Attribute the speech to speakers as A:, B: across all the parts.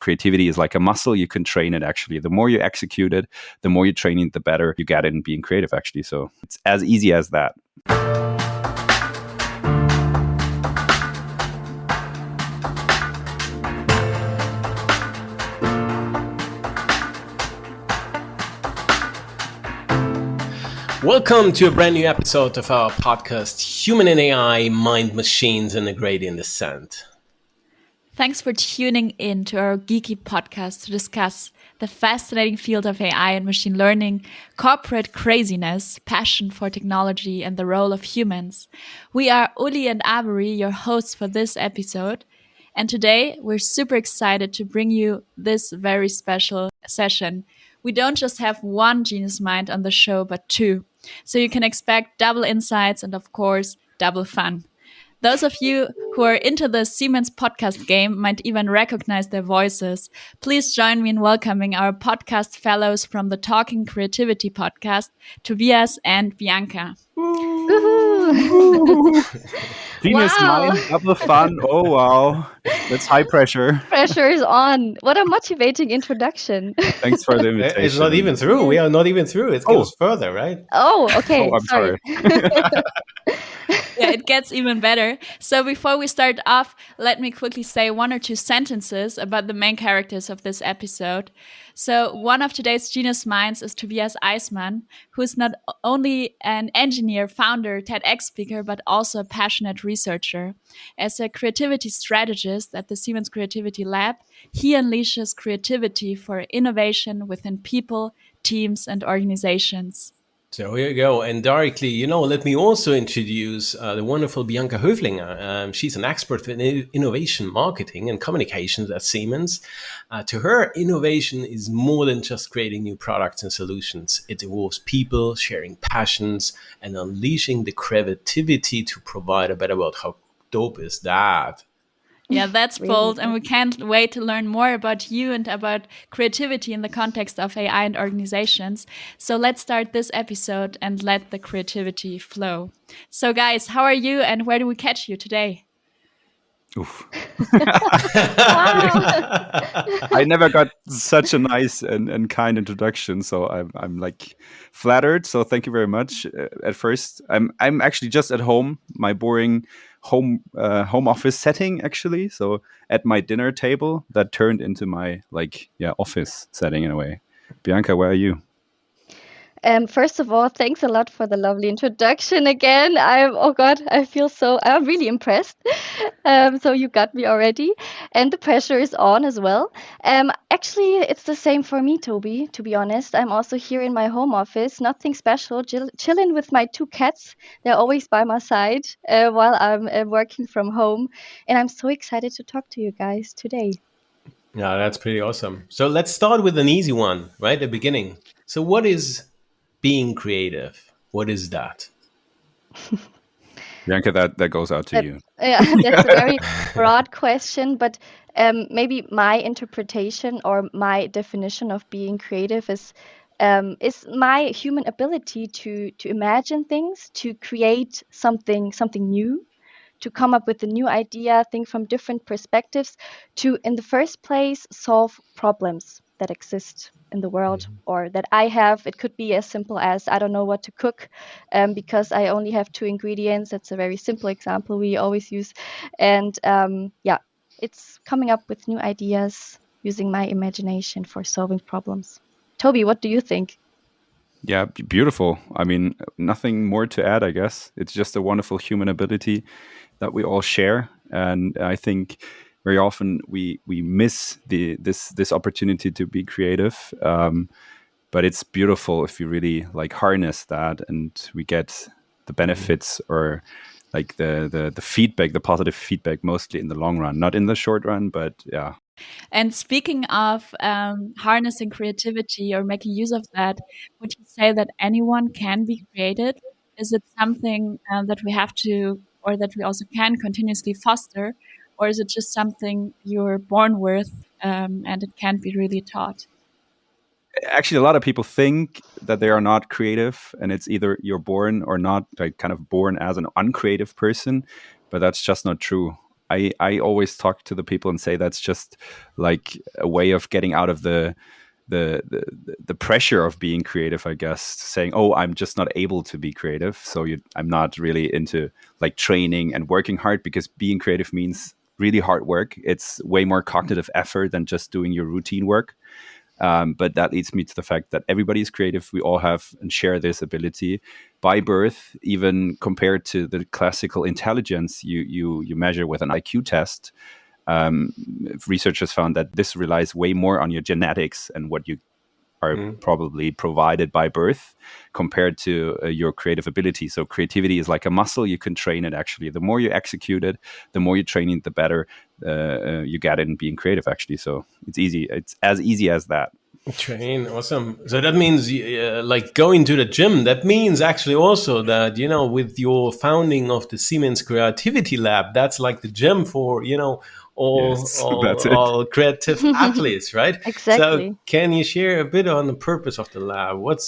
A: creativity is like a muscle. You can train it, actually. The more you execute it, the more you train it, the better you get in being creative, actually. So it's as easy as that.
B: Welcome to a brand new episode of our podcast, Human and AI, Mind Machines and a Gradient Descent.
C: Thanks for tuning in to our geeky podcast to discuss the fascinating field of AI and machine learning, corporate craziness, passion for technology, and the role of humans. We are Uli and Avery, your hosts for this episode. And today we're super excited to bring you this very special session. We don't just have one genius mind on the show, but two. So you can expect double insights and, of course, double fun. Those of you who are into the Siemens podcast game might even recognize their voices. Please join me in welcoming our podcast fellows from the Talking Creativity podcast, Tobias and Bianca.
A: Genius mind, double fun. Oh, wow. That's high pressure.
D: Pressure is on. What a motivating introduction.
A: Thanks for the invitation.
B: It's not even through. We are not even through. It goes further, right?
D: Oh, okay.
A: Oh, I'm sorry.
C: Yeah, it gets even better. So before we start off, let me quickly say one or two sentences about the main characters of this episode. So one of today's genius minds is Tobias Eismann, who is not only an engineer, founder, TEDx speaker, but also a passionate researcher. As a creativity strategist at the Siemens Creativity Lab, he unleashes creativity for innovation within people, teams, and organizations.
B: So here you go. And directly, let me also introduce the wonderful Bianca Höflinger. She's an expert in innovation marketing and communications at Siemens. To her, innovation is more than just creating new products and solutions. It involves people sharing passions and unleashing the creativity to provide a better world. How dope is that?
C: Yeah, that's bold. And we can't wait to learn more about you and about creativity in the context of AI and organizations. So let's start this episode and let the creativity flow. So guys, how are you and where do we catch you today?
A: Oof. I never got such a nice and kind introduction, so I'm like flattered. So thank you very much. At first, I'm actually just at home, my boring home office setting, actually. So at my dinner table that turned into my office setting in a way. Bianca, where are you?
D: First of all, thanks a lot for the lovely introduction again. I'm really impressed. So you got me already. And the pressure is on as well. Actually, it's the same for me, Toby, to be honest. I'm also here in my home office, nothing special, chilling with my two cats. They're always by my side while I'm working from home. And I'm so excited to talk to you guys today.
B: Yeah, that's pretty awesome. So let's start with an easy one, right? The beginning. So what is being creative? What is that?
A: Bianca, that goes out to you.
D: Yeah, that's a very broad question, but maybe my interpretation or my definition of being creative is my human ability to imagine things, to create something new, to come up with a new idea, think from different perspectives, to, in the first place, solve problems that exist in the world or that I have. It could be as simple as I don't know what to cook because I only have 2 ingredients. That's a very simple example we always use. And it's coming up with new ideas using my imagination for solving problems. Toby, what do you think?
A: Yeah, beautiful. I mean, nothing more to add, I guess. It's just a wonderful human ability that we all share. And I think very often we miss this opportunity to be creative. But it's beautiful if you really harness that and we get the benefits or the feedback, the positive feedback, mostly in the long run, not in the short run, but yeah.
C: And speaking of harnessing creativity or making use of that, would you say that anyone can be creative? Is it something that we have to, or that we also can continuously foster? Or is it just something you're born with and it can't be really taught?
A: Actually, a lot of people think that they are not creative and it's either you're born or not, kind of born as an uncreative person, but that's just not true. I always talk to the people and say that's just like a way of getting out of the pressure of being creative, I guess, saying, oh, I'm just not able to be creative, so I'm not really into like training and working hard, because being creative means really hard work. It's way more cognitive effort than just doing your routine work. But that leads me to the fact that everybody is creative. We all have and share this ability by birth. Even compared to the classical intelligence you measure with an IQ test, um, researchers found that this relies way more on your genetics and what you are probably provided by birth compared to your creative ability. So creativity is like a muscle. You can train it, actually. The more you execute it, the more you train it, the better you get in being creative, actually. So it's easy. It's as easy as that.
B: Train, awesome. So that means like going to the gym. That means actually also that, with your founding of the Siemens Creativity Lab, that's like the gym for, all
A: Yes,
B: all,
A: that's it.
B: all creative athletes, right? So
D: Exactly.
B: can you share a bit on the purpose of the lab? What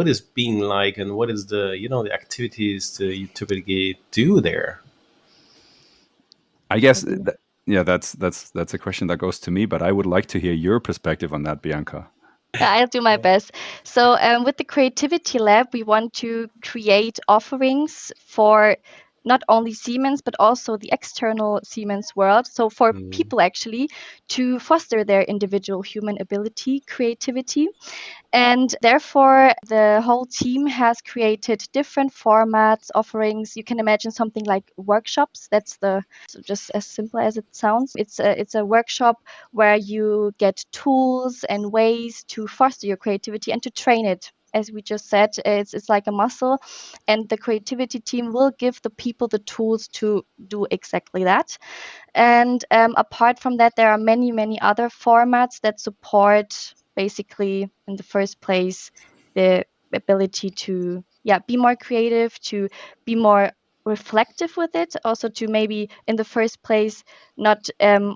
B: is being like, and what is the the activities that you typically do there?
A: I guess,
D: Maybe.
A: yeah, that's a question that goes to me, but I would like to hear your perspective on that, Bianca.
D: Yeah, I'll do my best. So, with the Creativity Lab, we want to create offerings for not only Siemens, but also the external Siemens world. So, for people actually to foster their individual human ability, creativity. And therefore, the whole team has created different formats, offerings. You can imagine something like workshops. That's so just as simple as it sounds. It's a workshop where you get tools and ways to foster your creativity and to train it. As we just said, it's like a muscle, and the creativity team will give the people the tools to do exactly that. And apart from that, there are many, many other formats that support, basically, in the first place, the ability to, yeah, be more creative, to be more reflective with it, also to maybe in the first place not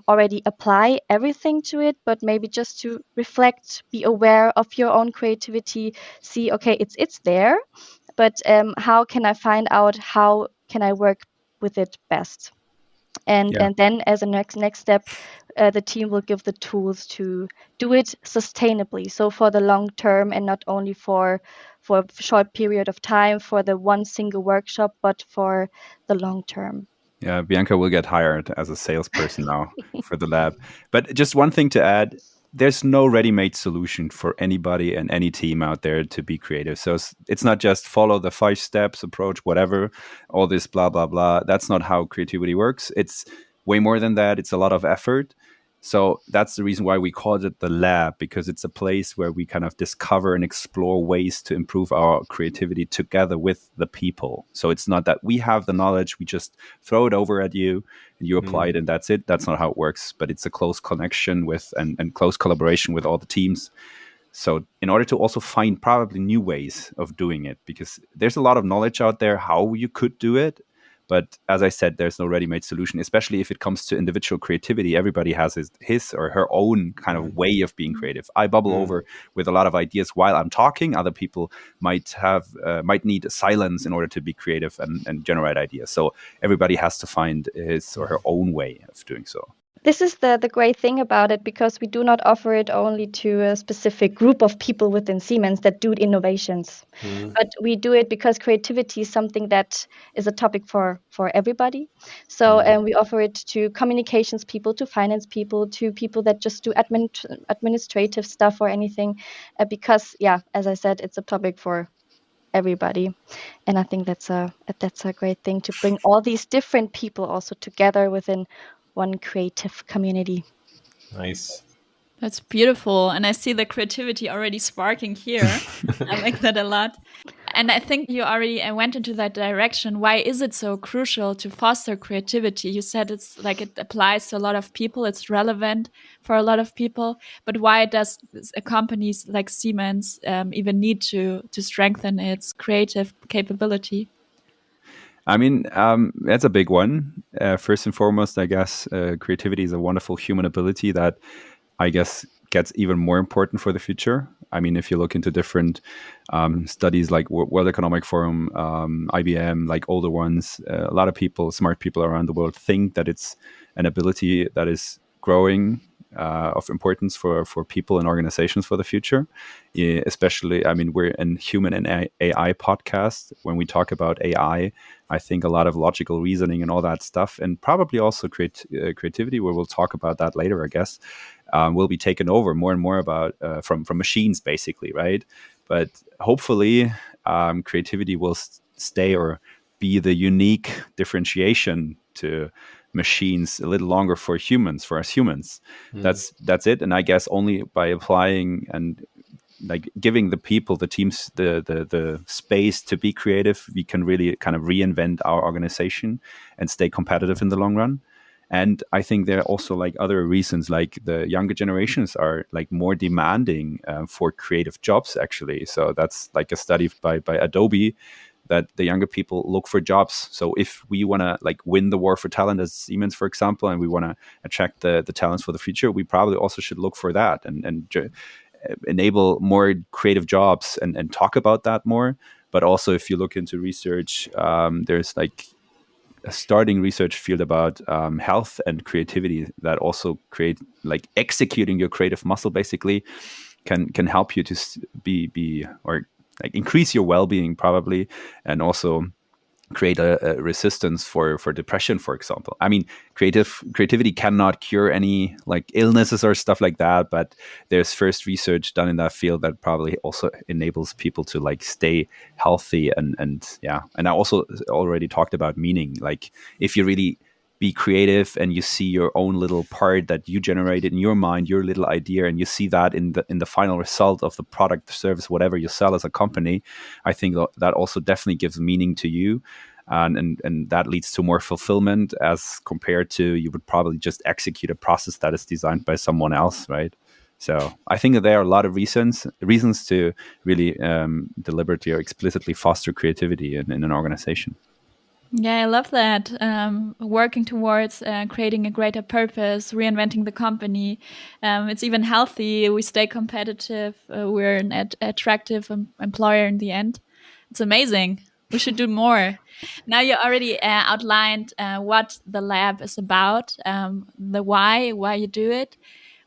D: already apply everything to it, but maybe just to reflect, be aware of your own creativity, see, okay, it's there, but how can I find out, how can I work with it best? and
A: Yeah.
D: and then as a next step, the team will give the tools to do it sustainably, so for the long term, and not only for a short period of time for the one single workshop, but for the long term.
A: Yeah, Bianca will get hired as a salesperson now for the lab. But just one thing to add, there's no ready-made solution for anybody and any team out there to be creative. So it's not just follow the 5 steps approach, whatever, all this blah, blah, blah. That's not how creativity works. It's way more than that. It's a lot of effort. So that's the reason why we called it the lab, because it's a place where we kind of discover and explore ways to improve our creativity together with the people. So it's not that we have the knowledge, we just throw it over at you and you apply it and that's it. That's not how it works, but it's a close connection with and close collaboration with all the teams. So in order to also find probably new ways of doing it, because there's a lot of knowledge out there how you could do it. But as I said, there's no ready-made solution, especially if it comes to individual creativity. Everybody has his or her own kind of way of being creative. I bubble over with a lot of ideas while I'm talking. Other people might need silence in order to be creative and generate ideas. So everybody has to find his or her own way of doing so.
D: This is the great thing about it, because we do not offer it only to a specific group of people within Siemens that do innovations, but we do it because creativity is something that is a topic for everybody. So we offer it to communications people, to finance people, to people that just do administrative stuff or anything, because, yeah, as I said, it's a topic for everybody. And I think that's a great thing, to bring all these different people also together within one creative community.
B: Nice.
C: That's beautiful. And I see the creativity already sparking here. I like that a lot. And I think you already went into that direction. Why is it so crucial to foster creativity? You said it's like it applies to a lot of people, it's relevant for a lot of people. But why does companies like Siemens even need to strengthen its creative capability?
A: I mean, that's a big one. First and foremost, I guess creativity is a wonderful human ability that I guess gets even more important for the future. I mean, if you look into different studies like World Economic Forum, IBM, like older ones, a lot of people, smart people around the world, think that it's an ability that is growing of importance for people and organizations for the future. Especially, I mean, we're in human and AI podcast. When we talk about AI, I think a lot of logical reasoning and all that stuff, and probably also creativity, where we'll talk about that later, I guess, will be taken over more and more about from machines, basically, right? But hopefully, creativity will stay or be the unique differentiation to machines a little longer for humans, for us humans. That's it. And I guess only by applying and like giving the people, the teams, the space to be creative, we can really kind of reinvent our organization and stay competitive in the long run. And I think there are also like other reasons, like the younger generations are like more demanding for creative jobs, actually. So that's like a study by Adobe, that the younger people look for jobs. So if we want to like win the war for talent as Siemens, for example, and we want to attract the talents for the future, we probably also should look for that and enable more creative jobs and talk about that more. But also, if you look into research, there's like a starting research field about health and creativity that also create like executing your creative muscle, basically can help you to be or like increase your well-being, probably, and also create a resistance for depression, for example. I mean, creativity cannot cure any like illnesses or stuff like that, but there's first research done in that field that probably also enables people to like stay healthy and yeah. And I also already talked about meaning. Like if you really be creative and you see your own little part that you generated in your mind, your little idea, and you see that in the final result of the product, service, whatever you sell as a company, I think that also definitely gives meaning to you. And that leads to more fulfillment as compared to you would probably just execute a process that is designed by someone else, right? So I think that there are a lot of reasons to really deliberately or explicitly foster creativity in an organization.
C: Yeah, I love that. Working towards creating a greater purpose, reinventing the company. It's even healthy. We stay competitive. We're an attractive employer in the end. It's amazing. We should do more. Now you already outlined what the lab is about, the why you do it,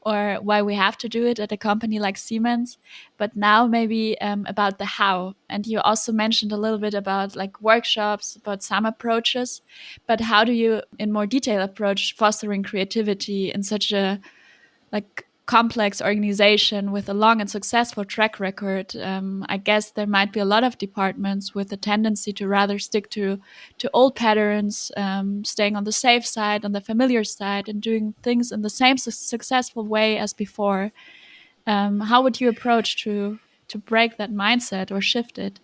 C: or why we have to do it at a company like Siemens. But now maybe about the how. And you also mentioned a little bit about like workshops, about some approaches. But how do you, in more detail, approach fostering creativity in such a like complex organization with a long and successful track record? I guess there might be a lot of departments with a tendency to rather stick to old patterns, staying on the safe side, on the familiar side, and doing things in the same successful way as before. How would you approach to break that mindset or shift it?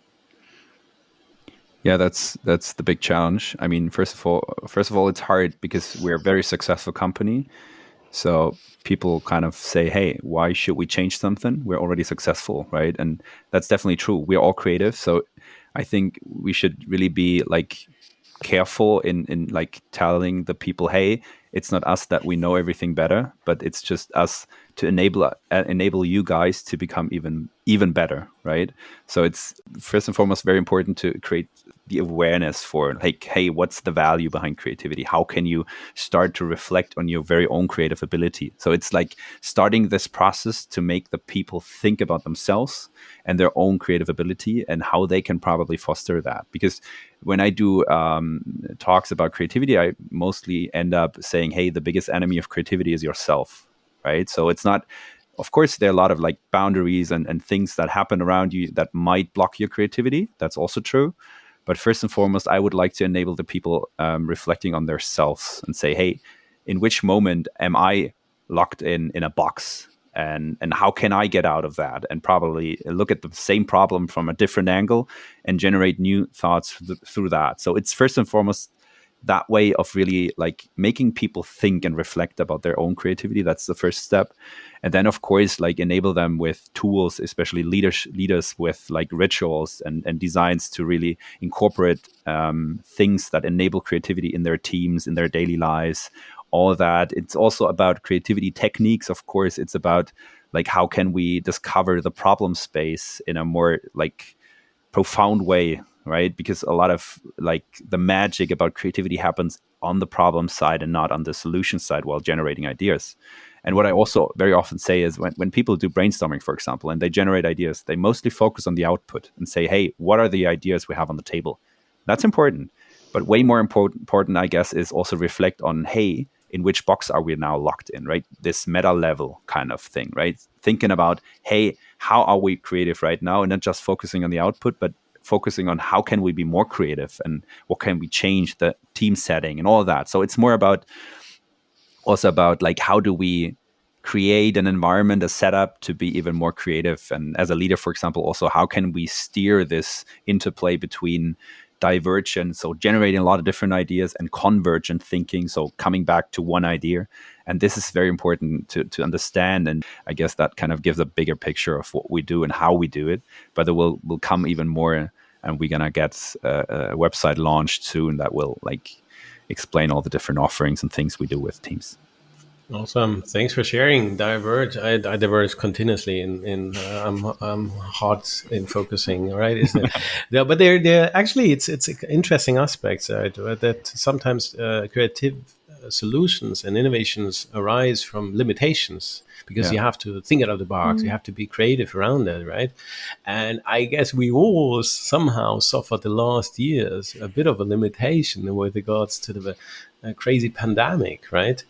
A: Yeah, that's the big challenge. I mean, first of all, it's hard because we're a very successful company. So people kind of say, hey, why should we change something? We're already successful, right? And that's definitely true. We're all creative. So I think we should really be like careful in like telling the people, hey, it's not us that we know everything better, but it's just us to enable you guys to become even better, right? So it's first and foremost very important to create the awareness for like, hey, what's the value behind creativity? How can you start to reflect on your very own creative ability? So it's like starting this process to make the people think about themselves and their own creative ability and how they can probably foster that. Because when I do talks about creativity, I mostly end up saying, hey, the biggest enemy of creativity is yourself, right? So it's not, of course, there are a lot of like boundaries and things that happen around you that might block your creativity. That's also true. But first and foremost, I would like to enable the people reflecting on themselves and say, hey, in which moment am I locked in a box? And how can I get out of that? And probably look at the same problem from a different angle and generate new thoughts through that. So it's first and foremost that way of really like making people think and reflect about their own creativity. That's the first step. And then, of course, like enable them with tools, especially leaders with like rituals and designs to really incorporate things that enable creativity in their teams, in their daily lives, all of that. It's also about creativity techniques. Of course, it's about like how can we discover the problem space in a more like profound way, right? Because a lot of like the magic about creativity happens on the problem side and not on the solution side while generating ideas. And what I also very often say is when people do brainstorming, for example, and they generate ideas, they mostly focus on the output and say, hey, what are the ideas we have on the table? That's important. But way more important, I guess, is also reflect on, hey, in which box are we now locked in, right? This meta level kind of thing, right? Thinking about, hey, how are we creative right now? And not just focusing on the output, but focusing on how can we be more creative and what can we change the team setting and all of that. So it's more about also about like how do we create an environment, a setup to be even more creative. And as a leader, for example, also how can we steer this interplay between divergent, so generating a lot of different ideas, and convergent thinking, so coming back to one idea. And this is very important to understand. And I guess that kind of gives a bigger picture of what we do and how we do it. But it will come even more, and we're gonna get a website launched soon that will like explain all the different offerings and things we do with teams.
B: Awesome. Thanks for sharing. Diverge. I diverge continuously I'm hot in focusing, right? Isn't it? Yeah, but they're actually it's interesting aspects that sometimes creative solutions and innovations arise from limitations because
A: Yeah.
B: you have to think out of the box. You have to be creative around that, right? And I guess we all somehow suffered the last years a bit of a limitation with regards to the crazy pandemic, right?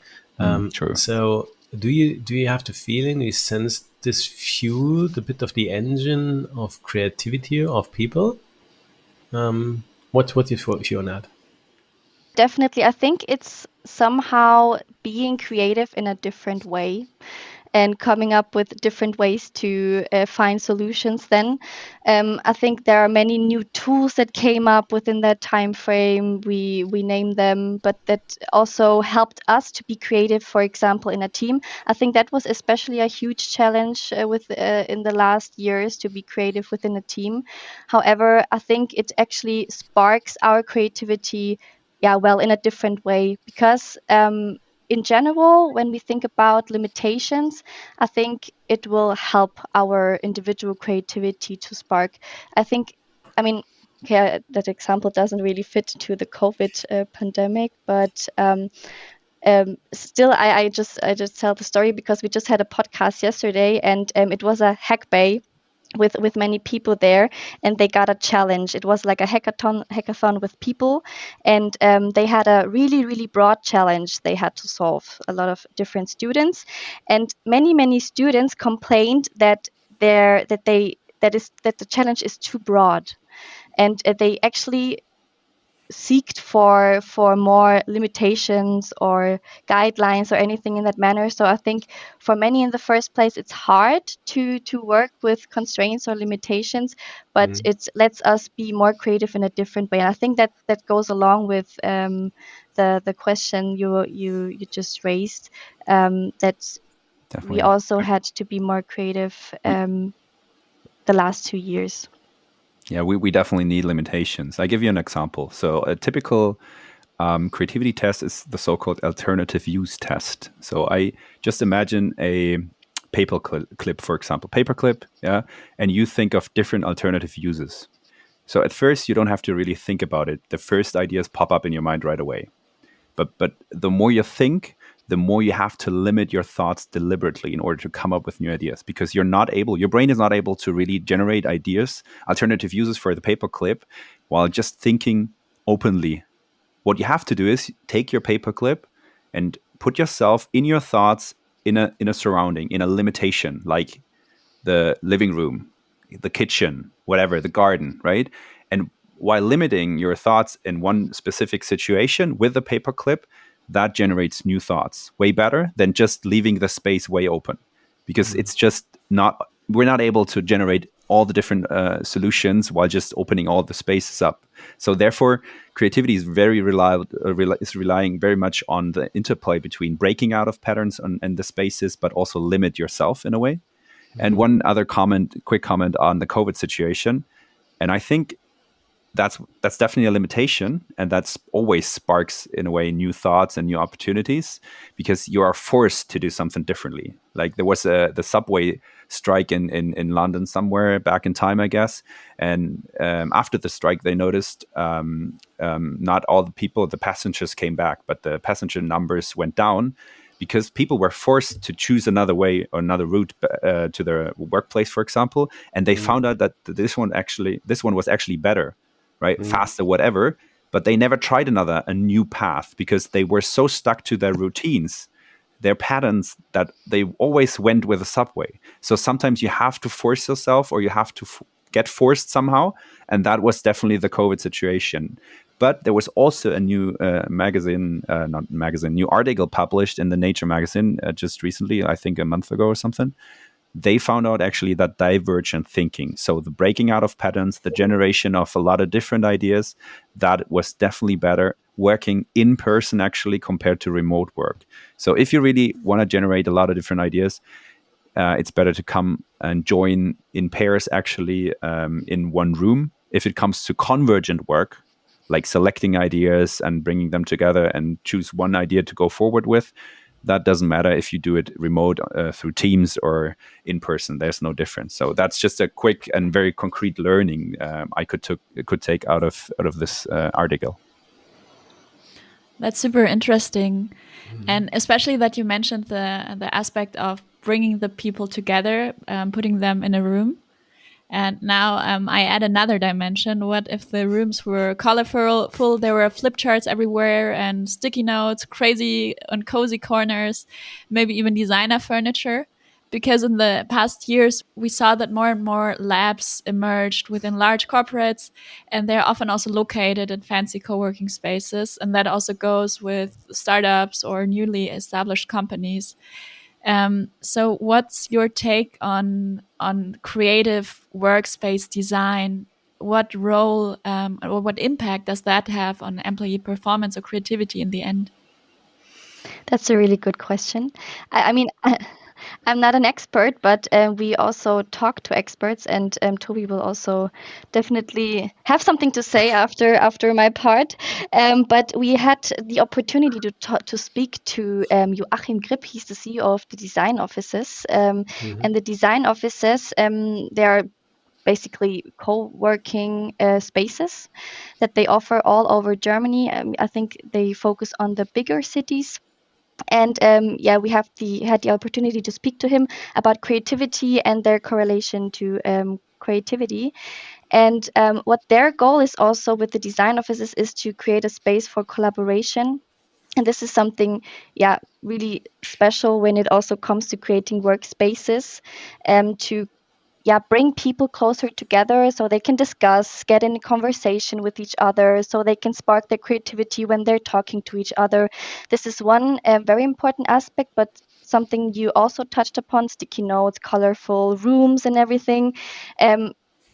A: True.
B: So do you have the feeling, you sense this fueled a bit of the engine of creativity of people? What is your view on that?
D: Definitely. I think it's somehow being creative in a different way and coming up with different ways to find solutions then. I think there are many new tools that came up within that time frame. We name them, but that also helped us to be creative, for example, in a team. I think that was especially a huge challenge in the last years, to be creative within a team. However, I think it actually sparks our creativity, yeah, well, in a different way, because in general, when we think about limitations, I think it will help our individual creativity to spark. I think, I mean, okay, that example doesn't really fit to the COVID pandemic, but still, I just tell the story because we just had a podcast yesterday, and it was a hack bay with many people there, and they got a challenge. It was like a hackathon with people, and they had a really broad challenge they had to solve. A lot of different students, and many students complained that the challenge is too broad, and they actually seeked for more limitations or guidelines or anything in that manner. So I think for many in the first place, it's hard to work with constraints or limitations, but it lets us be more creative in a different way. And I think that goes along with the question you just raised, that we
A: Definitely.
D: also had to be more creative the last 2 years.
A: Yeah, we definitely need limitations. I give you an example. So a typical creativity test is the so-called alternative use test. So I just imagine a paper clip, for example, paperclip, yeah, and you think of different alternative uses. So at first, you don't have to really think about it. The first ideas pop up in your mind right away. But the more you think, the more you have to limit your thoughts deliberately in order to come up with new ideas, because your brain is not able to really generate ideas, alternative uses for the paperclip, while just thinking openly. What you have to do is take your paperclip and put yourself in your thoughts in a surrounding, in a limitation, like the living room, the kitchen, whatever, the garden, right? And while limiting your thoughts in one specific situation with the paperclip, that generates new thoughts way better than just leaving the space way open, because it's just not, we're not able to generate all the different solutions while just opening all the spaces up. So therefore, creativity is very is relying very much on the interplay between breaking out of patterns and the spaces, but also limit yourself in a way. And one other quick comment on the COVID situation. And I think that's definitely a limitation, and that's always sparks in a way new thoughts and new opportunities, because you are forced to do something differently. Like there was the subway strike in London somewhere back in time, I guess, and after the strike they noticed not all the passengers came back, but the passenger numbers went down because people were forced to choose another way or another route to their workplace, for example, and they found out that this one was actually better, right? Faster, whatever. But they never tried a new path, because they were so stuck to their routines, their patterns, that they always went with a subway. So sometimes you have to force yourself, or you have to get forced somehow. And that was definitely the COVID situation. But there was also a new new article published in the Nature magazine just recently, I think a month ago or something. They found out actually that divergent thinking, so the breaking out of patterns, the generation of a lot of different ideas, that was definitely better working in person actually compared to remote work. So if you really want to generate a lot of different ideas, it's better to come and join in pairs actually in one room. If it comes to convergent work, like selecting ideas and bringing them together and choose one idea to go forward with, that doesn't matter if you do it remote through Teams or in person. There's no difference. So that's just a quick and very concrete learning I could take out of this article.
C: That's super interesting. And especially that you mentioned the aspect of bringing the people together, putting them in a room. And now I add another dimension. What if the rooms were colorful? There were flip charts everywhere and sticky notes, crazy and cozy corners, maybe even designer furniture. Because in the past years, we saw that more and more labs emerged within large corporates, and they're often also located in fancy co-working spaces. And that also goes with startups or newly established companies. So what's your take on creative workspace design? What role or what impact does that have on employee performance or creativity in the end?
D: That's a really good question. I mean, I'm not an expert, but we also talk to experts, and Toby will also definitely have something to say after my part. But we had the opportunity to speak to Joachim Grip. He's the CEO of the design offices, and the design offices they are basically co-working spaces that they offer all over Germany. I think they focus on the bigger cities. And we had the opportunity to speak to him about creativity and their correlation to creativity. And what their goal is also with the design offices is to create a space for collaboration. And this is something, really special when it also comes to creating workspaces, to bring people closer together so they can discuss, get in conversation with each other, so they can spark their creativity when they're talking to each other. This is one very important aspect, but something you also touched upon: sticky notes, colorful rooms, and everything.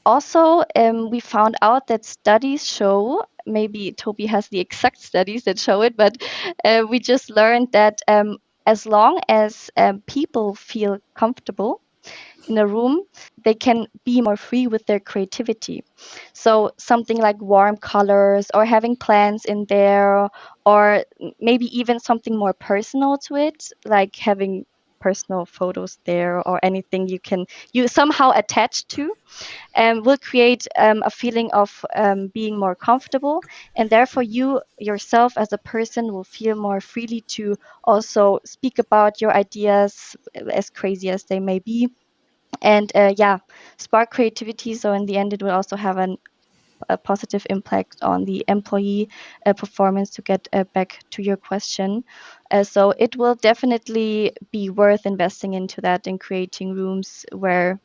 D: Also, we found out that studies show, maybe Toby has the exact studies that show it, but we just learned that as long as people feel comfortable in a room, they can be more free with their creativity. So something like warm colors, or having plants in there, or maybe even something more personal to it, like having personal photos there, or anything you somehow attach to, will create a feeling of being more comfortable, and therefore you yourself as a person will feel more freely to also speak about your ideas, as crazy as they may be, and spark creativity. So in the end, it will also have a positive impact on the employee performance, to get back to your question. So it will definitely be worth investing into that, in creating rooms where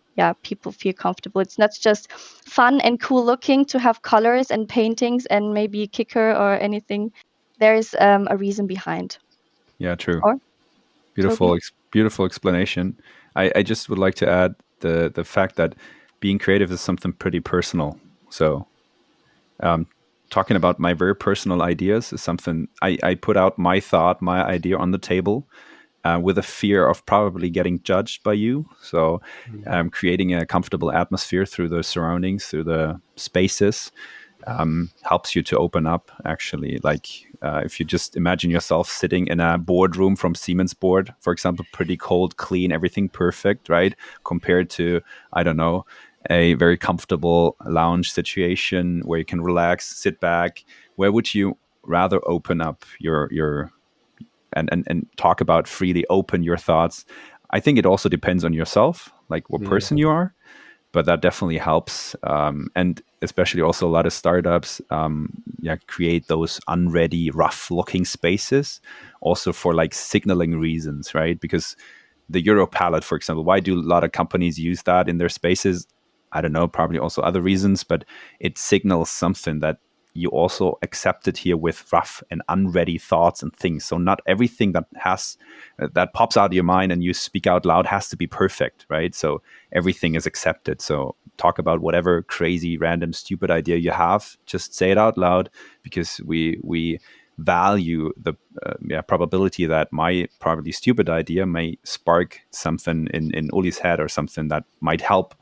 D: people feel comfortable. It's not just fun and cool looking to have colors and paintings and maybe a kicker or anything. There is a reason behind.
A: Yeah, true.
D: Or Toby?
A: Beautiful explanation. I just would like to add the fact that being creative is something pretty personal. So talking about my very personal ideas is something I put out my thought, my idea on the table with a fear of probably getting judged by you. So creating a comfortable atmosphere through the surroundings, through the spaces. helps you to open up, actually. Like if you just imagine yourself sitting in a boardroom from Siemens board, for example, pretty cold, clean, everything perfect, right? Compared to, I don't know, a very comfortable lounge situation where you can relax, sit back. Where would you rather open up your and talk about freely, open your thoughts? I think it also depends on yourself, like what person you are, but that definitely helps. And especially also a lot of startups create those unready, rough looking spaces also for like signaling reasons, right? Because the Euro palette, for example, why do a lot of companies use that in their spaces? I don't know, probably also other reasons, but it signals something that you also accept it here with rough and unready thoughts and things. So not everything that has that pops out of your mind and you speak out loud has to be perfect, right? So everything is accepted. So talk about whatever crazy, random, stupid idea you have. Just say it out loud, because we value the probability that my probably stupid idea may spark something in Uli's head or something that might help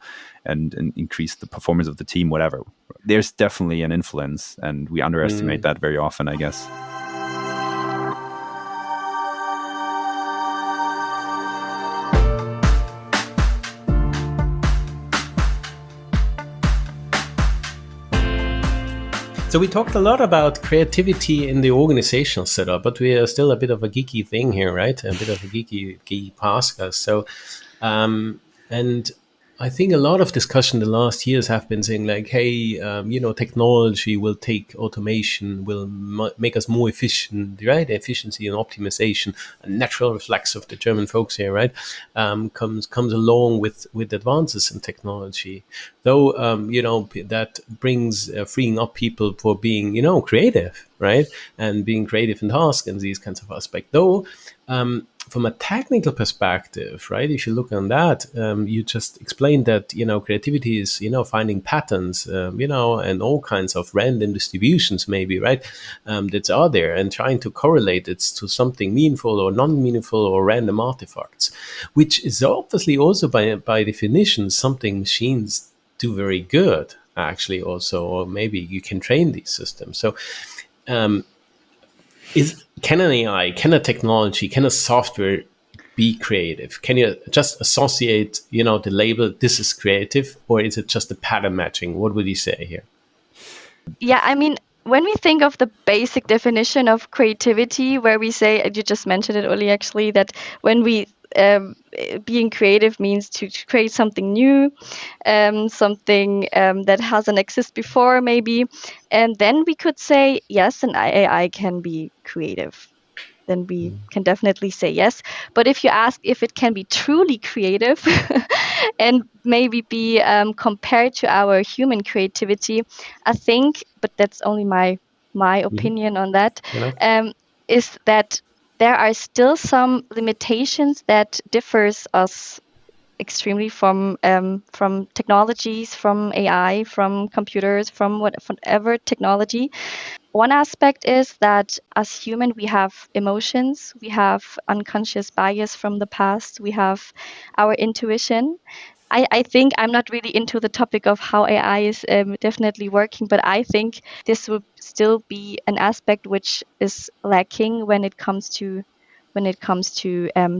A: and increase the performance of the team, whatever. There's definitely an influence, and we underestimate that very often, I guess.
B: So we talked a lot about creativity in the organizational setup, but we are still a bit of a geeky thing here, right? A bit of a geeky podcast. So, and I think a lot of discussion the last years have been saying like, hey, technology will take automation, will make us more efficient, right? Efficiency and optimization, a natural reflex of the German folks here, right? Comes along with advances in technology. Though, that brings freeing up people for being, creative, right? And being creative in tasks and these kinds of aspects. Though, from a technical perspective, right? If you look on that, you just explained that creativity is finding patterns, and all kinds of random distributions, maybe, right? That are there, and trying to correlate it to something meaningful or non-meaningful or random artifacts, which is obviously also by definition something machines do very good, actually. Also, or maybe you can train these systems. So. Can an AI, can a technology, can a software be creative? Can you just associate, the label, this is creative, or is it just a pattern matching? What would you say here?
D: Yeah, I mean, when we think of the basic definition of creativity, where we say, you just mentioned it, Uli, actually, that when we being creative means to create something new, something that hasn't existed before, maybe, and then we could say yes, an AI can be creative. Then we can definitely say yes. But if you ask if it can be truly creative and maybe be compared to our human creativity, I think, but that's only my opinion on that, is that there are still some limitations that differs us extremely from technologies, from AI, from computers, from whatever technology. One aspect is that as human, we have emotions, we have unconscious bias from the past, we have our intuition. I think I'm not really into the topic of how AI is definitely working, but I think this will still be an aspect which is lacking when it comes to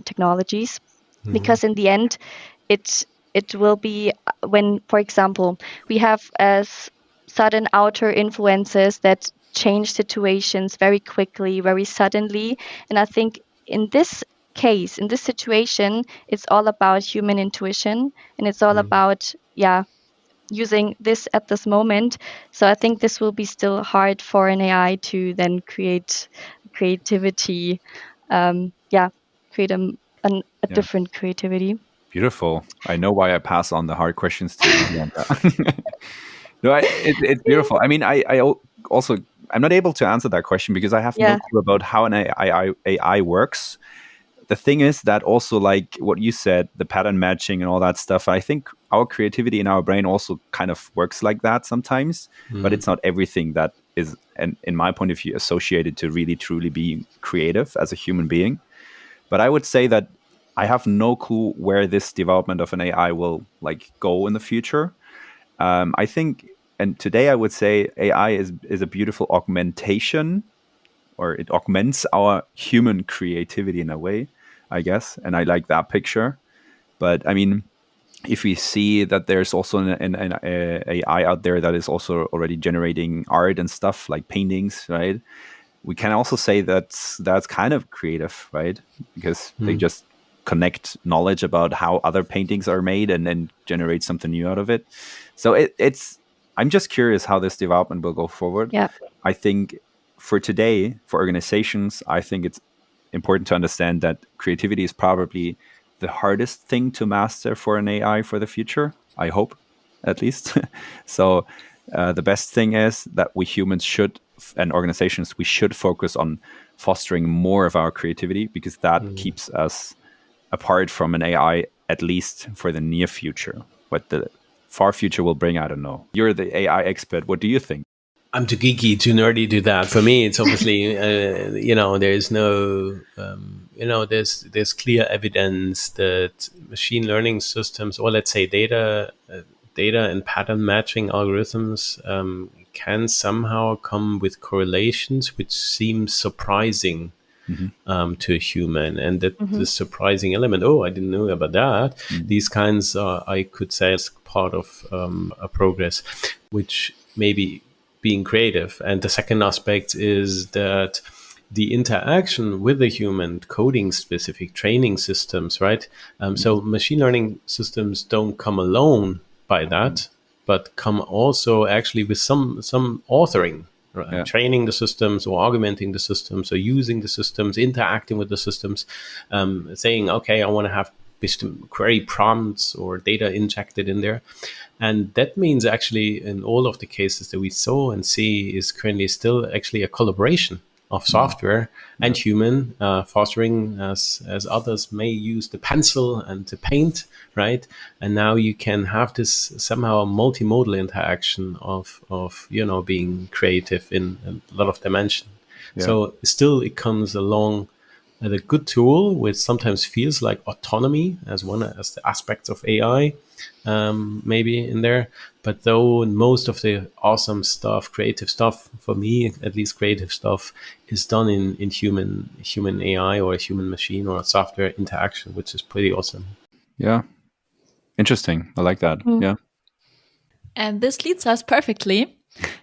D: technologies, because in the end, it will be when, for example, we have sudden outer influences that change situations very quickly, very suddenly, and I think in this case, in this situation, it's all about human intuition, and it's all about using this at this moment. So I think this will be still hard for an AI to then create creativity, create a different creativity.
A: Beautiful. I know why I pass on the hard questions to you, Bianca. No, it's beautiful. I mean, also, I'm not able to answer that question because I have no clue about how an AI works. The thing is that also, like what you said, the pattern matching and all that stuff, I think our creativity in our brain also kind of works like that sometimes, but it's not everything that is, and in my point of view, associated to really truly being creative as a human being. But I would say that I have no clue where this development of an AI will like go in the future. I think And today I would say AI is a beautiful augmentation, or it augments our human creativity in a way, I guess. And I like that picture. But I mean, if we see that there's also an AI out there that is also already generating art and stuff like paintings, right? We can also say that's kind of creative, right? Because they just connect knowledge about how other paintings are made and then generate something new out of it. So it's I'm just curious how this development will go forward.
D: Yeah.
A: I think for today, for organizations, I think it's important to understand that creativity is probably the hardest thing to master for an AI for the future. I hope, at least. So the best thing is that we humans should, and organizations, we should focus on fostering more of our creativity, because that keeps us apart from an AI, at least for the near future. What the far future will bring, I don't know. You're the AI expert. What do you think?
B: I'm too geeky, too nerdy to do that. For me, it's obviously, there's no, there's clear evidence that machine learning systems, or let's say data and pattern matching algorithms, can somehow come with correlations which seem surprising to a human, and that the surprising element, oh, I didn't know about that. These kinds are, I could say, as part of a progress, which maybe being creative. And the second aspect is that the interaction with the human, coding specific training systems, right? So machine learning systems don't come alone by that, but come also actually with some authoring, right?
A: Yeah.
B: Training the systems or augmenting the systems or using the systems, interacting with the systems, saying, okay, I want to have query prompts or data injected in there. And that means actually in all of the cases that we saw and see is currently still actually a collaboration of software and human, fostering as others may use the pencil and the paint, right? And now you can have this somehow multimodal interaction of being creative in a lot of dimension.
A: Yeah.
B: So still it comes along as a good tool, which sometimes feels like autonomy as the aspects of AI, maybe in there. But though most of the awesome stuff, creative stuff, for me at least, creative stuff is done in human AI or a human machine or a software interaction, which is pretty awesome.
A: Yeah. Interesting. I like that. Yeah.
C: And this leads us perfectly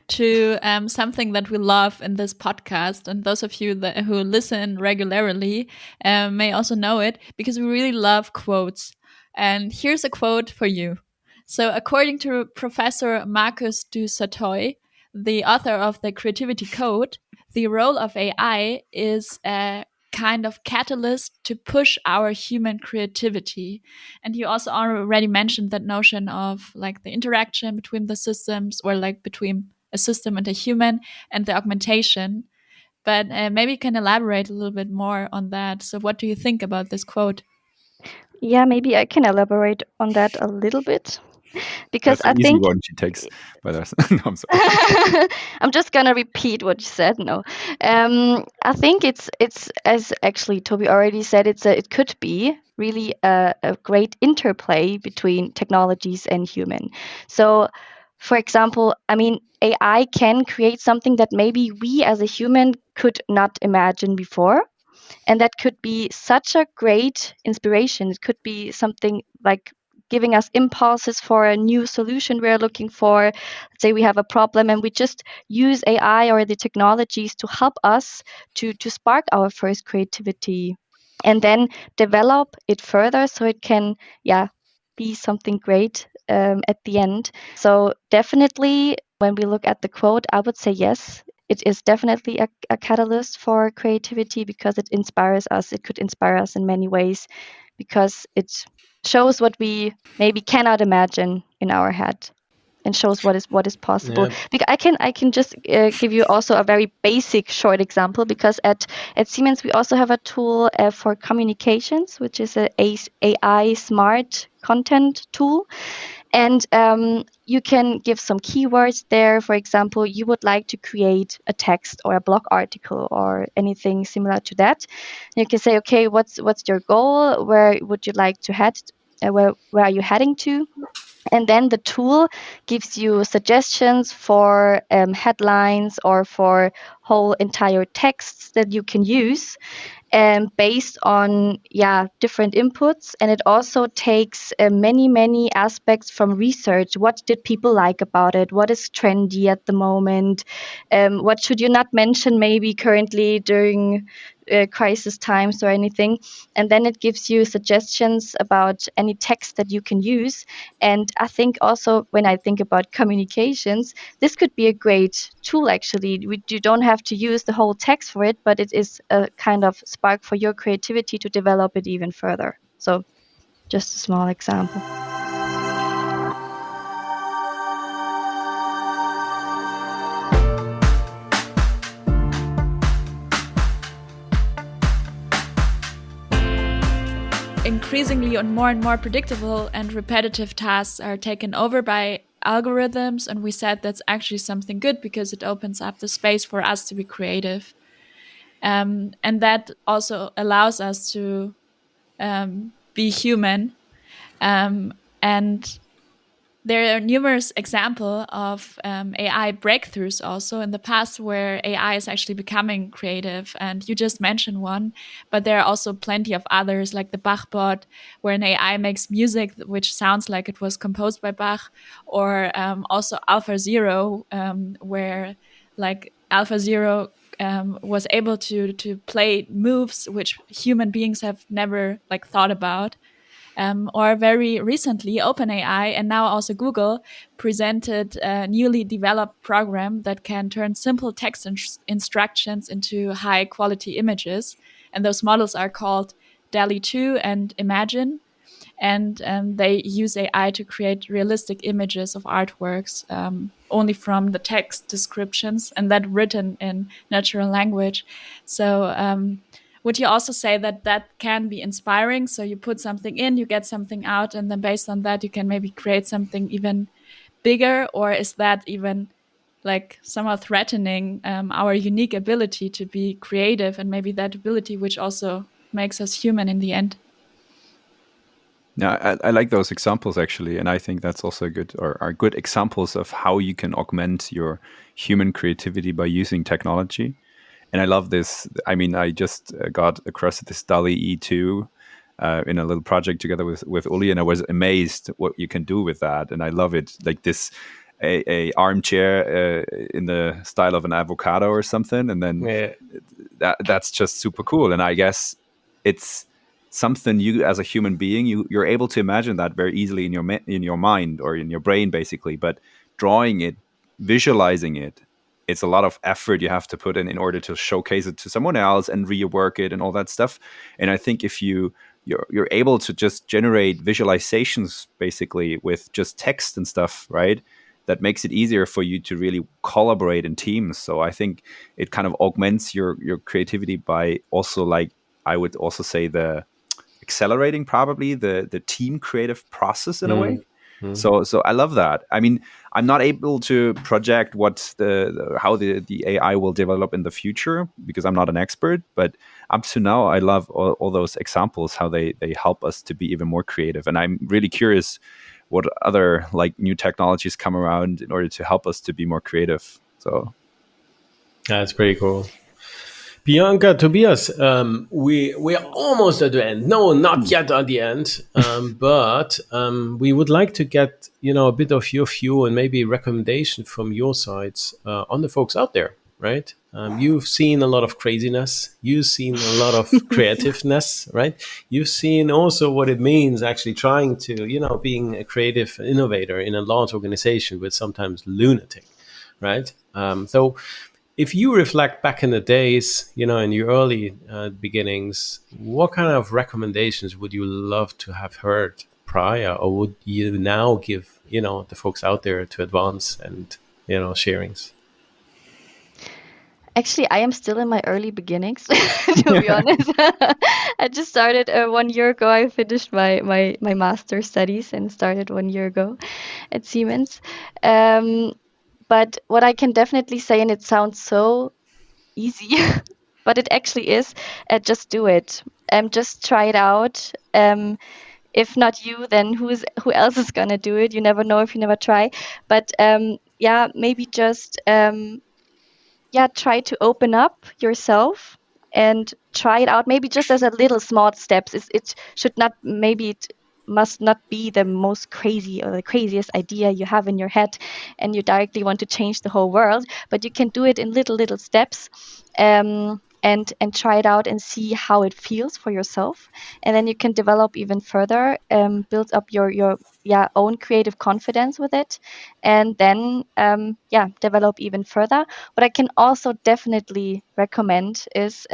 C: to something that we love in this podcast. And those of you who listen regularly may also know it, because we really love quotes. And here's a quote for you. So according to Professor Marcus du Sartoy, the author of the Creativity Code, the role of AI is a kind of catalyst to push our human creativity. And you also already mentioned that notion of like the interaction between the systems, or like between a system and a human, and the augmentation. But maybe you can elaborate a little bit more on that. So what do you think about this quote?
D: Yeah, maybe I can elaborate on that a little bit, because
A: That's
D: I
A: an easy
D: think
A: one she takes. But no, I'm sorry.
D: I'm just gonna repeat what you said. No, I think it's as actually Toby already said. It could be really a great interplay between technologies and human. So, for example, I mean, AI can create something that maybe we as a human could not imagine before. And that could be such a great inspiration. It could be something like giving us impulses for a new solution we're looking for. Let's say we have a problem and we just use AI or the technologies to help us to spark our first creativity, and then develop it further so it can, be something great at the end. So definitely, when we look at the quote, I would say yes, it is definitely a catalyst for creativity, because it inspires us. It could inspire us in many ways, because it shows what we maybe cannot imagine in our head, and shows what is possible.
B: Yeah.
D: Because I can just give you also a very basic short example, because at Siemens we also have a tool for communications, which is a AI smart content tool. And you can give some keywords there. For example, you would like to create a text or a blog article or anything similar to that. And you can say, okay, what's your goal? Where would you like to head? Where are you heading to? And then the tool gives you suggestions for headlines or for whole entire texts that you can use, based on different inputs. And it also takes many aspects from research. What did people like about it? What is trendy at the moment? What should you not mention maybe currently during crisis times or anything? And then it gives you suggestions about any text that you can use. And I think also, when I think about communications, this could be a great tool. Actually, you don't have to use the whole text for it, but it is a kind of spark for your creativity to develop it even further. So just a small example.
C: Increasingly and more predictable and repetitive tasks are taken over by algorithms, and we said that's actually something good because it opens up the space for us to be creative. And that also allows us to be human. And there are numerous examples of AI breakthroughs also in the past where AI is actually becoming creative. And you just mentioned one, but there are also plenty of others, like the Bach bot, where an AI makes music which sounds like it was composed by Bach, or also AlphaZero, where like AlphaZero was able to play moves which human beings have never like thought about. Or very recently, OpenAI and now also Google presented a newly developed program that can turn simple text instructions into high quality images. And those models are called DALL-E 2 and Imagine. And they use AI to create realistic images of artworks only from the text descriptions, and that written in natural language. So would you also say that that can be inspiring? So you put something in, you get something out, and then based on that, you can maybe create something even bigger? Or is that even like somehow threatening our unique ability to be creative, and maybe that ability which also makes us human in the end?
A: Yeah, I like those examples actually, and I think that's also good, or are good examples of how you can augment your human creativity by using technology. And I love this. I mean, I just got across this DALL-E E2 in a little project together with Uli, and I was amazed what you can do with that. And I love it, like this a armchair in the style of an avocado or something, and then
B: Yeah.
A: that's just super cool. And I guess it's something you, as a human being, you're able to imagine that very easily in your mind or in your brain, basically. But drawing it, visualizing it, it's a lot of effort you have to put in order to showcase it to someone else and rework it and all that stuff. And I think if you're able to just generate visualizations basically with just text and stuff, right? That makes it easier for you to really collaborate in teams. So I think it kind of augments your creativity by also, like, I would also say, the accelerating probably the team creative process in a way. So I love that. I mean, I'm not able to project what how the AI will develop in the future because I'm not an expert. But up to now, I love all those examples, how they help us to be even more creative. And I'm really curious what other like new technologies come around in order to help us to be more creative. So
B: That's pretty cool. Bianca, Tobias, we are almost at the end. No, not yet at the end. But we would like to get a bit of your view and maybe recommendation from your sides on the folks out there, right? You've seen a lot of craziness. You've seen a lot of creativeness, right? You've seen also what it means actually trying to being a creative innovator in a large organization with sometimes lunatic, right? So if you reflect back in the days, in your early beginnings, what kind of recommendations would you love to have heard prior, or would you now give, the folks out there to advance and, sharings?
D: Actually, I am still in my early beginnings, to be honest. I just started 1 year ago. I finished my master studies and started 1 year ago at Siemens. But what I can definitely say, and it sounds so easy, but it actually is, just do it. Just try it out. if not you, then who else is gonna do it? You never know if you never try. But yeah, maybe just try to open up yourself and try it out. Maybe just as a little small steps. It should not, maybe it must not be the most crazy or the craziest idea you have in your head and you directly want to change the whole world, but you can do it in little steps, and try it out and see how it feels for yourself, and then you can develop even further, build up your own creative confidence with it, and then develop even further. What I can also definitely recommend is,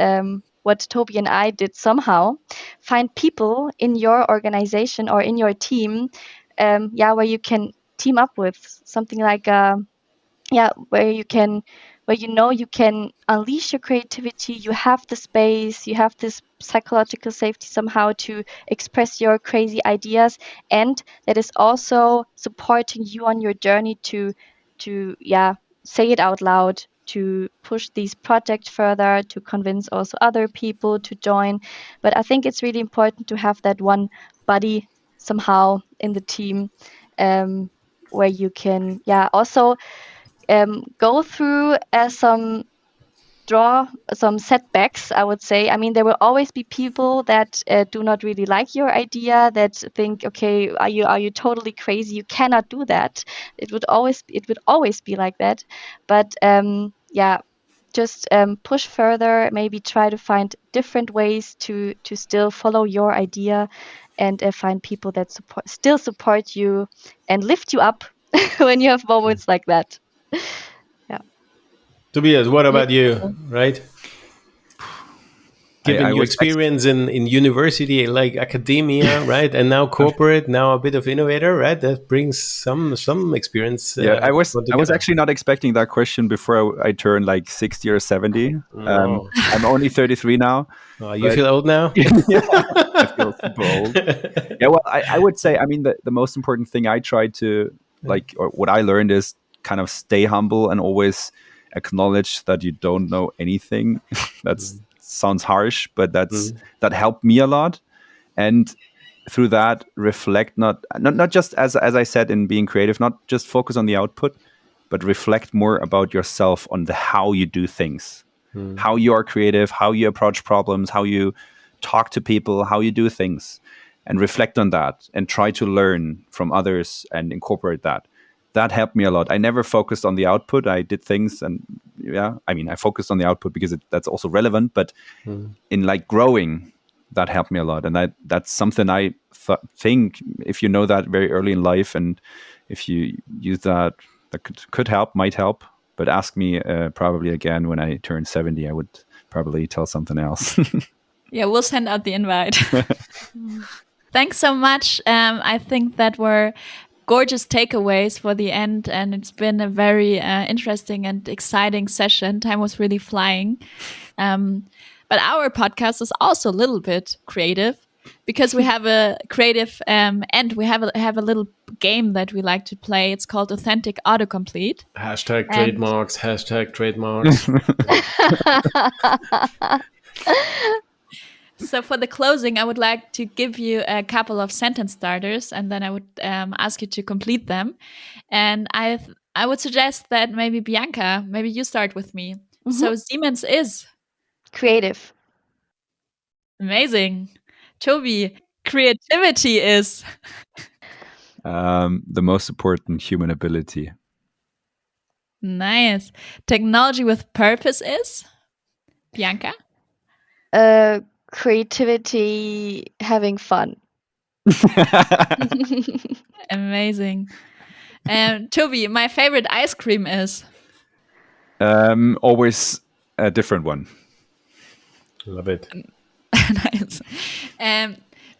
D: what Toby and I did somehow, find people in your organization or in your team, where you can team up with something like, where you can, where you know you can unleash your creativity, you have the space, you have this psychological safety somehow to express your crazy ideas, and that is also supporting you on your journey to say it out loud, to push these projects further, to convince also other people to join. But I think it's really important to have that one buddy somehow in the team, where you can also go through some setbacks, I would say. I mean, there will always be people that do not really like your idea, that think, okay, are you totally crazy? You cannot do that. It would always be like that. But just push further. Maybe try to find different ways to still follow your idea, and find people that still support you and lift you up when you have moments like that. Yeah.
B: Tobias, what about you?
D: Beautiful.
B: Right? Given
A: I
B: your
A: was
B: experience in university, like academia, right, and now corporate, now a bit of innovator, right? That brings some experience
A: Yeah,
B: all
A: I was
B: together.
A: actually not expecting that question before I turned like 60 or 70.
B: No,
A: I'm only 33 now,
B: you
A: but
B: feel old now.
A: yeah, I feel super old. Yeah, well, I would say, I mean, the most important thing I try to, like, or what I learned is kind of stay humble and always acknowledge that you don't know anything. That's sounds harsh, but that helped me a lot. And through that, reflect, not just as I said in being creative, not just focus on the output, but reflect more about yourself, on the how you do things, how you are creative, how you approach problems, how you talk to people, how you do things, and reflect on that and try to learn from others and incorporate that. That helped me a lot. I never focused on the output. I did things, and I mean, I focused on the output because that's also relevant, but in like growing, that helped me a lot. And that's something I think, if you know that very early in life, and if you use that, that could help, might help. But ask me probably again when I turn 70, I would probably tell something else.
C: Yeah, we'll send out the invite. Thanks so much. I think that were gorgeous takeaways for the end, and it's been a very interesting and exciting session. Time was really flying. But our podcast is also a little bit creative, because we have a creative end. We have a little game that we like to play. It's called Authentic Autocomplete.
B: Hashtag
C: And
B: trademarks. Hashtag trademarks.
C: so for the closing, I would like to give you a couple of sentence starters, and then I would ask you to complete them. And I would suggest that maybe Bianca, maybe you start with me. So Siemens is
D: Creative.
C: amazing. Toby, creativity is
A: The most important human ability.
C: nice. Technology with purpose is Bianca.
D: Creativity, having fun.
C: Amazing. Toby, my favorite ice cream is
A: Always a different one.
B: Love it.
C: nice.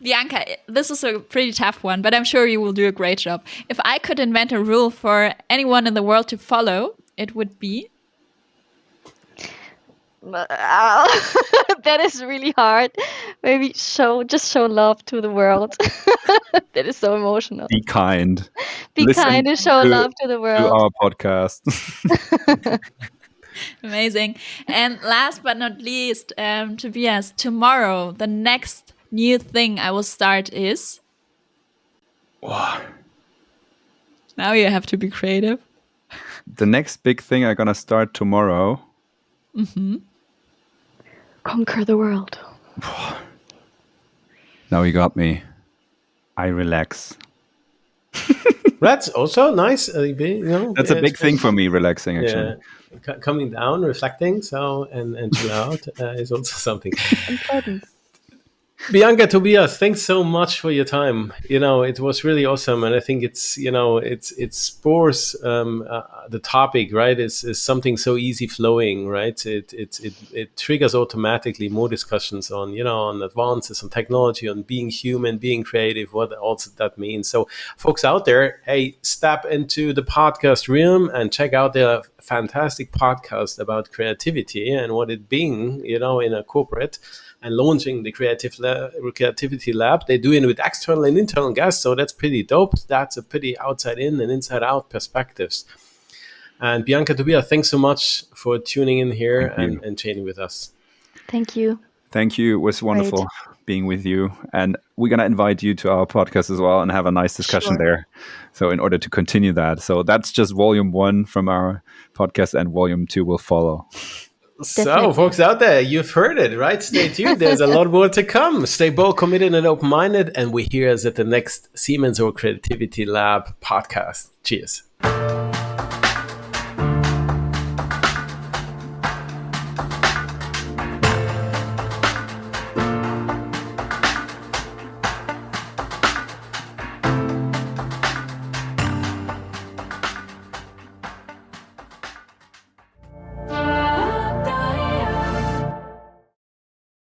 C: Bianca, this is a pretty tough one, but I'm sure you will do a great job. If I could invent a rule for anyone in the world to follow, it would be
D: That is really hard. Maybe just show love to the world. That is so emotional.
A: Be kind.
D: Be
A: Listen
D: kind and show love to the
A: to
D: world.
A: our podcast.
C: amazing. And last but not least, Tobias, tomorrow, the next new thing I will start is Now you have to be creative.
A: The next big thing I'm gonna start tomorrow.
D: Conquer the world.
A: Now you got me. I relax.
B: That's also nice.
A: That's a big thing for me, relaxing, actually.
B: Coming down, reflecting, and chill out is also something.
D: Important.
B: Bianca, Tobias, thanks so much for your time. It was really awesome, and I think it spores the topic, right? Is something so easy flowing, right? It triggers automatically more discussions on advances, on technology, on being human, being creative, what also that means. So, folks out there, hey, step into the podcast realm and check out the fantastic podcast about creativity and what it being, in a corporate. And launching the creativity lab. They're doing it with external and internal guests, so that's pretty dope. That's a pretty outside in and inside out perspectives. And Bianca, Tobias, thanks so much for tuning in here and chatting with us.
D: Thank you.
A: Thank you. It was wonderful being with you. And we're going to invite you to our podcast as well and have a nice discussion there. So in order to continue that. So that's just volume 1 from our podcast, and volume 2 will follow.
B: So, folks out there, you've heard it, right? Stay tuned. There's a lot more to come. Stay bold, committed, and open-minded. And we hear us at the next Siemens or Creativity Lab podcast. Cheers.